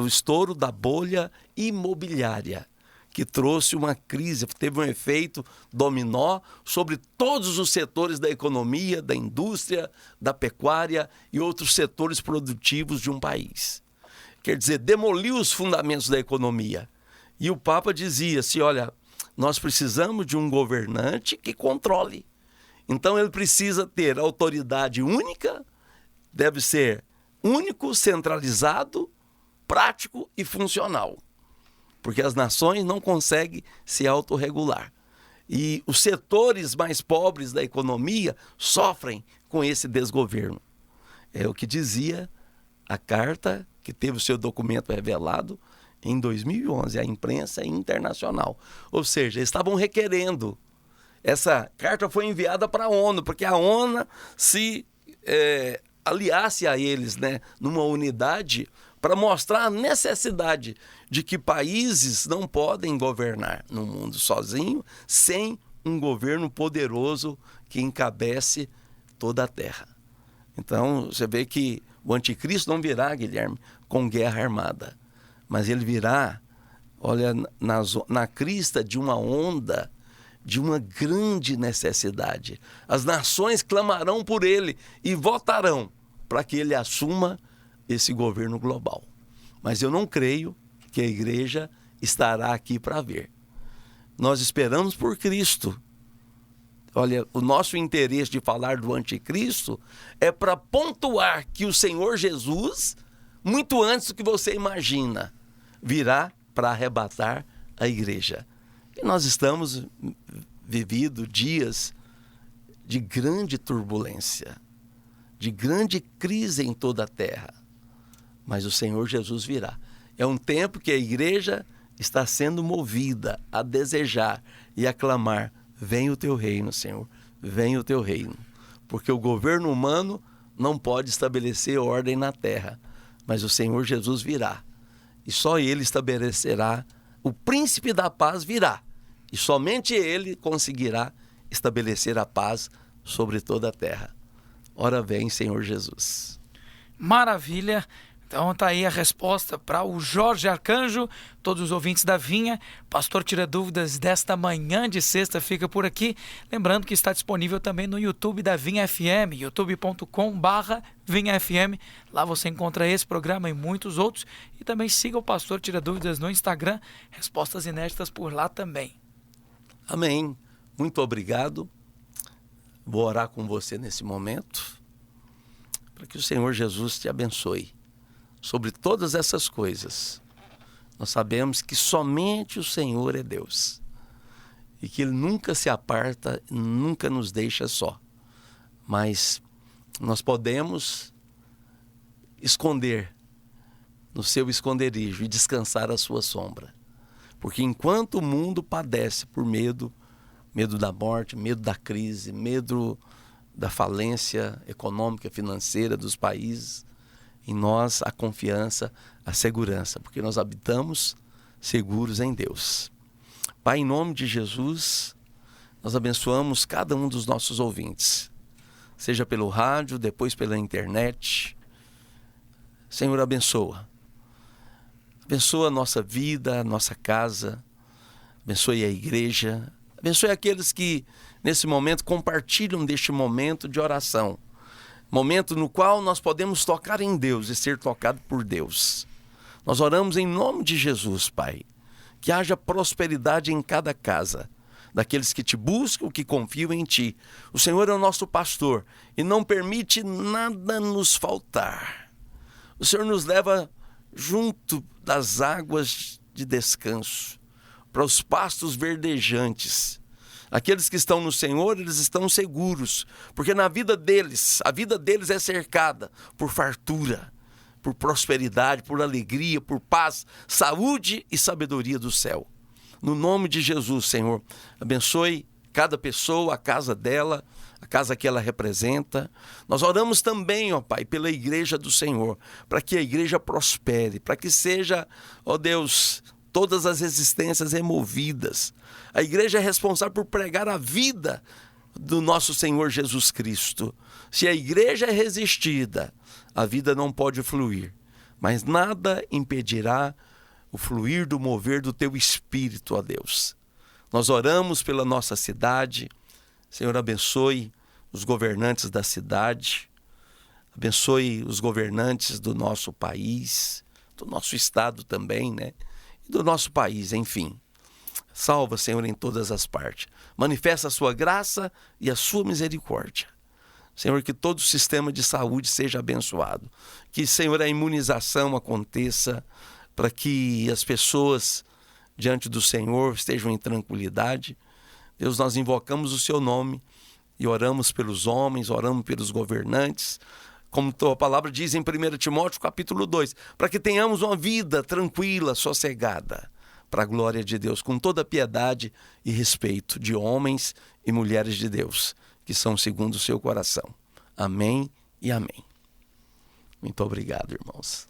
estouro da bolha imobiliária, que trouxe uma crise, teve um efeito dominó sobre todos os setores da economia, da indústria, da pecuária e outros setores produtivos de um país. Quer dizer, demoliu os fundamentos da economia. E o Papa dizia assim, olha, nós precisamos de um governante que controle. Então ele precisa ter autoridade única, deve ser único, centralizado, prático e funcional. Porque as nações não conseguem se autorregular. E os setores mais pobres da economia sofrem com esse desgoverno. É o que dizia a carta que teve o seu documento revelado em 2011, a imprensa internacional. Ou seja, eles estavam requerendo. Essa carta foi enviada para a ONU, porque a ONU se aliasse a eles, né, numa unidade para mostrar a necessidade de que países não podem governar no mundo sozinho, sem um governo poderoso que encabece toda a terra. Então, você vê que o anticristo não virá, Guilherme, com guerra armada, mas ele virá, olha, na crista de uma onda, de uma grande necessidade. As nações clamarão por ele e votarão para que ele assuma esse governo global. mas eu não creio que a igreja estará aqui para ver. Nós esperamos por Cristo. Olha, o nosso interesse de falar do anticristo é para pontuar que o Senhor Jesus, muito antes do que você imagina, virá para arrebatar a igreja. E nós estamos vivendo dias de grande turbulência, de grande crise em toda a terra. Mas o Senhor Jesus virá. É um tempo que a igreja está sendo movida a desejar e a clamar: vem o teu reino, Senhor, vem o teu reino. Porque o governo humano não pode estabelecer ordem na terra, mas o Senhor Jesus virá. E só Ele estabelecerá, o príncipe da paz virá. E somente Ele conseguirá estabelecer a paz sobre toda a terra. Ora vem, Senhor Jesus. Maravilha. Então tá aí a resposta para o Jorge Arcanjo, todos os ouvintes da Vinha. Pastor Tira Dúvidas desta manhã de sexta fica por aqui. Lembrando que está disponível também no YouTube da Vinha FM, youtube.com/Vinha FM. Lá você encontra esse programa e muitos outros. E também siga o Pastor Tira Dúvidas no Instagram, respostas inéditas por lá também. Amém. Muito obrigado. Vou orar com você nesse momento, para que o Senhor Jesus te abençoe sobre todas essas coisas. Nós sabemos que somente o Senhor é Deus e que Ele nunca se aparta, nunca nos deixa só. Mas nós podemos esconder no seu esconderijo e descansar à sua sombra. Porque enquanto o mundo padece por medo da morte, medo da crise, medo da falência econômica, financeira dos países, em nós a confiança, a segurança, porque nós habitamos seguros em Deus. Pai, em nome de Jesus, nós abençoamos cada um dos nossos ouvintes, seja pelo rádio, depois pela internet. Senhor, abençoa a nossa vida, a nossa casa, abençoe a igreja, abençoe aqueles que nesse momento compartilham deste momento de oração, momento no qual nós podemos tocar em Deus e ser tocado por Deus. Nós oramos em nome de Jesus, Pai, que haja prosperidade em cada casa, daqueles que te buscam, que confiam em Ti. O Senhor é o nosso pastor e não permite nada nos faltar. O Senhor nos leva junto das águas de descanso, para os pastos verdejantes. Aqueles que estão no Senhor, eles estão seguros, porque na vida deles, a vida deles é cercada por fartura, por prosperidade, por alegria, por paz, saúde e sabedoria do céu. No nome de Jesus, Senhor, abençoe cada pessoa, a casa dela, a casa que ela representa. Nós oramos também, ó Pai, pela igreja do Senhor, para que a igreja prospere, para que seja, ó Deus, todas as resistências removidas. A igreja é responsável por pregar a vida do nosso Senhor Jesus Cristo. Se a igreja é resistida, a vida não pode fluir, mas nada impedirá o fluir do mover do Teu Espírito, ó Deus. Nós oramos pela nossa cidade. Senhor, abençoe os governantes da cidade, abençoe os governantes do nosso país, do nosso estado também, né? E do nosso país, enfim. Salva, Senhor, em todas as partes. Manifesta a sua graça e a sua misericórdia. Senhor, que todo o sistema de saúde seja abençoado. Que, Senhor, a imunização aconteça para que as pessoas diante do Senhor estejam em tranquilidade. Deus, nós invocamos o Seu nome e oramos pelos homens, oramos pelos governantes, como a Tua palavra diz em 1 Timóteo capítulo 2, para que tenhamos uma vida tranquila, sossegada, para a glória de Deus, com toda piedade e respeito de homens e mulheres de Deus, que são segundo o Seu coração. Amém e amém. Muito obrigado, irmãos.